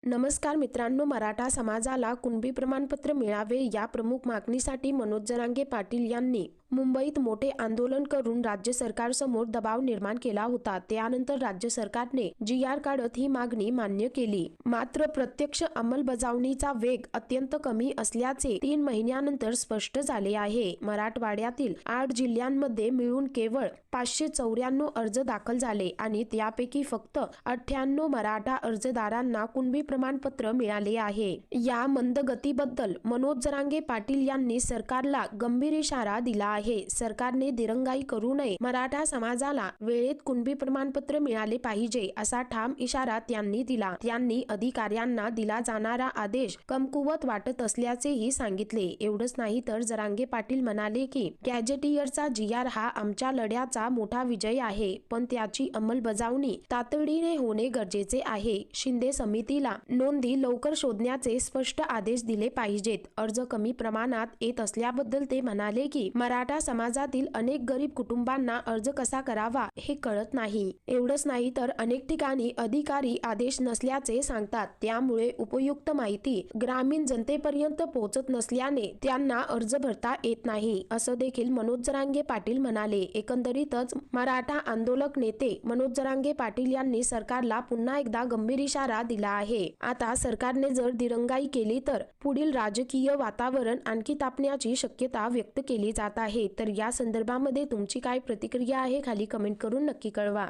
नमस्कार मित्रांनो, मराठा समाजाला कुणबी प्रमाणपत्र मिळावे या प्रमुख मागणीसाठी मनोज जरांगे पाटील यांनी मुंबईत मोठे आंदोलन करून राज्य सरकारसमोर दबाव निर्माण केला होता। त्यानंतर राज्य सरकारने GR काढत ही मागणी मान्य केली। मात्र प्रत्यक्ष अंमलबजावणीचा वेग अत्यंत कमी असल्याचे 3 महिन्यानंतर स्पष्ट झाले आहे। मराठवाड्यातील 8 जिल्ह्यांमध्ये मिळून केवळ 594 अर्ज दाखल झाले आणि त्यापैकी फक्त 98 मराठा अर्जदारांना कुणबी प्रमाणपत्र मिळाले आहे। या मंद गतीबद्दल मनोज जरांगे पाटील यांनी सरकारला गंभीर इशारा दिला आहे। सरकारने दिरंगाई करू नये, मराठा समाजाला वेळेत कुणबी प्रमाणपत्र मिळाले पाहिजे असा ठाम इशारा त्यांनी दिला। त्यांनी अधिकाऱ्यांना दिला जाणारा आदेश कमकुवत वाटत असल्याचेही सांगितले। एवढंच नाही तर जरांगे पाटील म्हणाले की गॅजेटियरचा GR हा आमच्या लढ्याचा मोठा विजय आहे, पण त्याची अंमलबजावणी तातडीने होणे गरजेचे आहे। शिंदे समितीला नोंदी लवकर शोधण्याचे स्पष्ट आदेश दिले पाहिजेत। अर्ज कमी प्रमाणात येत असल्याबद्दल ते म्हणाले की मराठा समाजातील अनेक गरीब कुटुंबांना अर्ज कसा करावा हे कळत नाही। एवढंच नाही तर अनेक ठिकाणी अधिकारी आदेश नसल्याचे सांगतात, त्यामुळे उपयुक्त माहिती ग्रामीण जनतेपर्यंत पोहोचत नसल्याने त्यांना अर्ज भरता येत नाही, असं देखील मनोज जरांगे पाटील म्हणाले। एकंदरीतच मराठा आंदोलक नेते मनोज जरांगे पाटील यांनी सरकारला पुन्हा एकदा गंभीर इशारा दिला आहे। आता सरकारने जर दिरंगाई केली तर पुढील राजकीय वातावरण आणखी तापण्याची शक्यता व्यक्त केली जात आहे। तर या संदर्भामध्ये तुमची काय प्रतिक्रिया आहे खाली कमेंट करून नक्की कळवा।